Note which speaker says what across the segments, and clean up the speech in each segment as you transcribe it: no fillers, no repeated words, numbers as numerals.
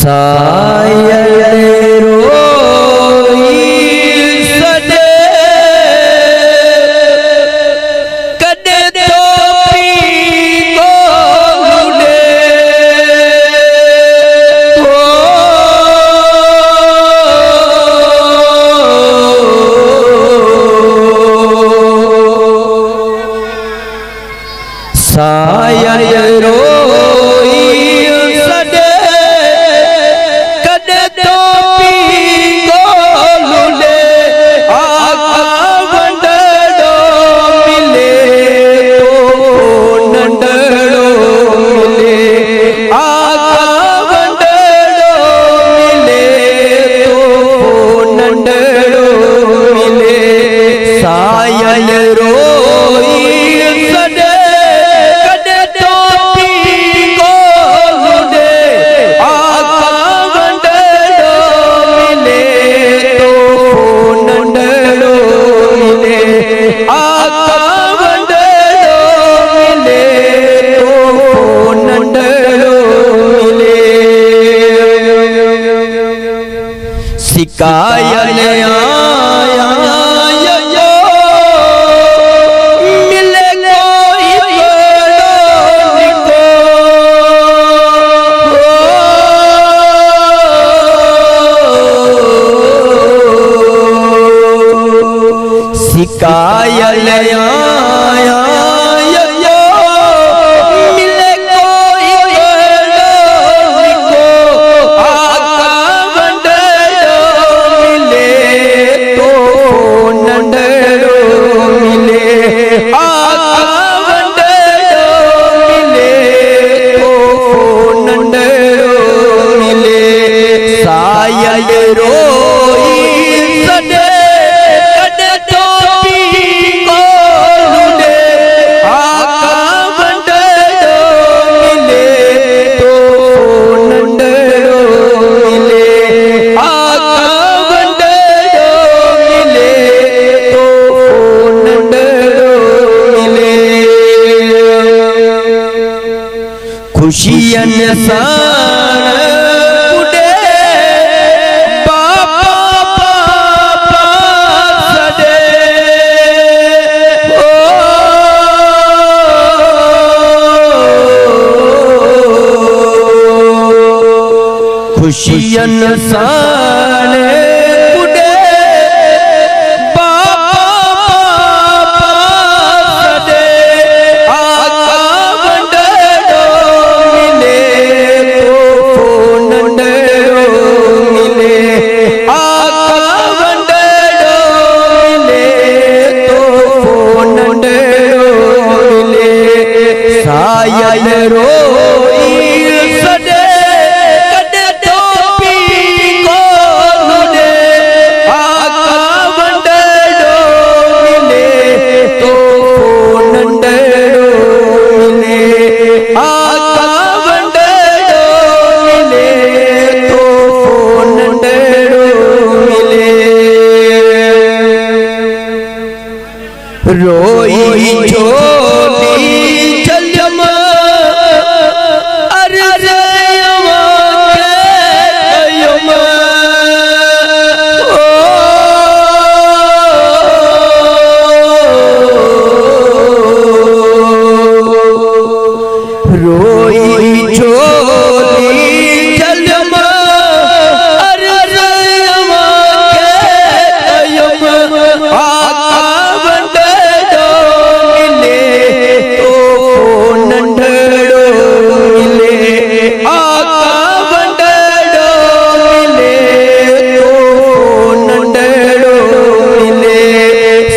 Speaker 1: soil रोई सदे कदे तो पी गोलुडे सायल रोई सदे कदे तो पी गोलुडे आका वंडड़ो मिले तो नंडड़ो मिले आका वंडड़ो मिले तो नंडड़ो मिले सायल रोई सदे कदे तो पी गोलुडे आका वंडड़ो मिले तो नंडड़ो मिले आका वंडड़ो मिले तो नंडड़ो मिले सिकायल आया यो मिले कोई बड़ो निको सिकायल आया यो मिले कोई बड़ो निको आका वंडड़ो मिले तो नंडड़ो मिले आका वंडड़ो मिले तो नंडड़ो मिले सायल रोई सदे कदे तो पी गोलुडे आका वंडड़ो मिले तो नंडड़ो मिले आका वंडड़ो मिले तो नंडड़ो मिले खुशियन सान उडे बापा बापा सदे खुशियन सान उडे बापा बापा सदे आका वंडड़ो मिले तो नंडड़ो मिले आका वंडड़ो मिले तो नंडड़ो मिले सायल रोई सदे कदे तो पी गोलुडे आका वंडड़ो मिले तो नंडड़ो मिले आका वंडड़ो मिले तो नंडड़ो मिले रोई झोली चलम अरे यमा के यमा रोई झोली चलम अरे यमा के यमा आका वंडड़ो मिले तो नंडड़ो मिले आका वंडड़ो मिले तो नंडड़ो मिले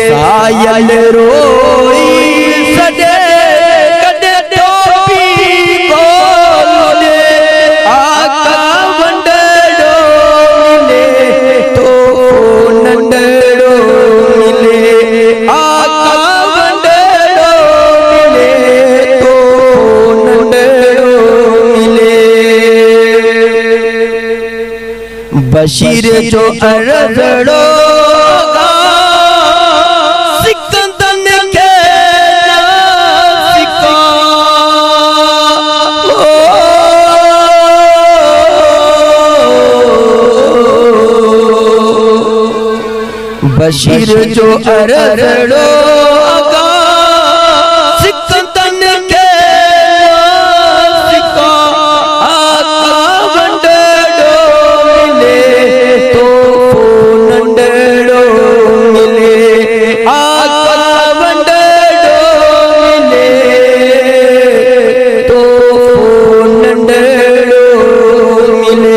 Speaker 1: सायल रोई सदे कदे तो पी गोलुडे आका वंडड़ो मिले तो नंडड़ो मिले आका वंडड़ो मिले तो नंडड़ो मिले बशीर जो अरदड़ो सिकंदन के नासिका बशीर जो अरड़ो सिकंदन के सिका आका वंडड़ो मिले तो नंडड़ो मिले आका वंडड़ो मिले तो नंडड़ो मिले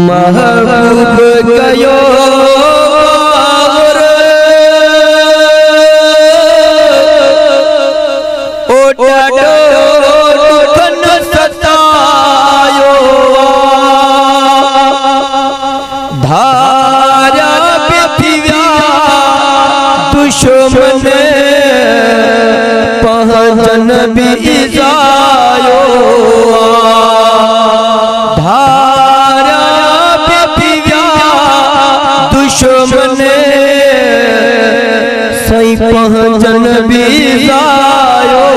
Speaker 1: महबूब गयो धारा पिया दुश्मन पहचन भी जायो धारा पिया दुश्मन सही पहचन भी जायो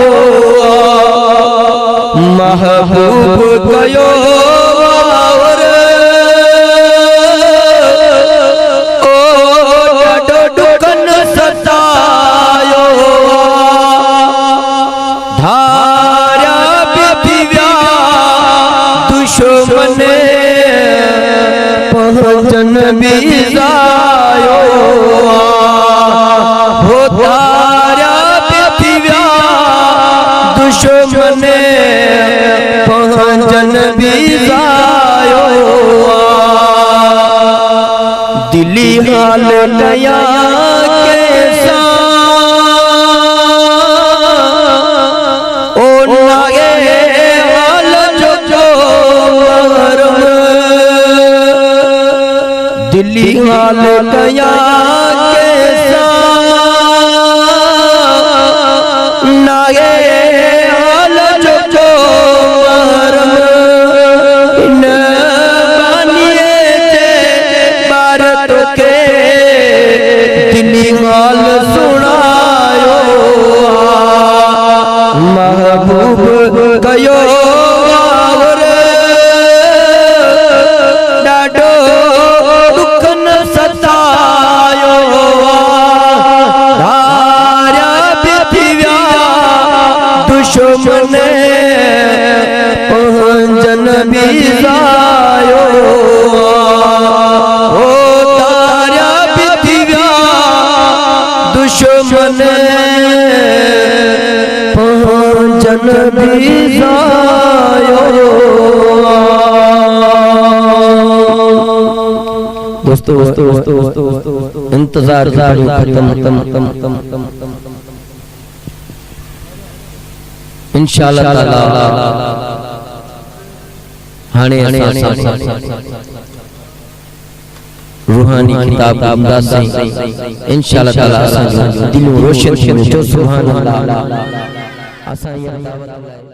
Speaker 1: महबूब गयो दुश्मने पहचन भी जायो हो तारा पिया दुश्मने पहचन भी जायो दिली हाल नया कैसा ओ नागे दिल्ली हाल गया कैसा नागे हाल जो मरम न मानिए थे भारत के दिल्ली हाल सुनायो महबूब गयो दुश्मन पहचन भी जायो हो तारा पिया दुश्मन पहचन भी जायो दोस्तों इंतजार खत्म इंशाअल्लाह ताला हाने रूहानी किताब आमदा से इंशाअल्लाह ताला असां दिल रोशन थियो सुभान अल्लाह असां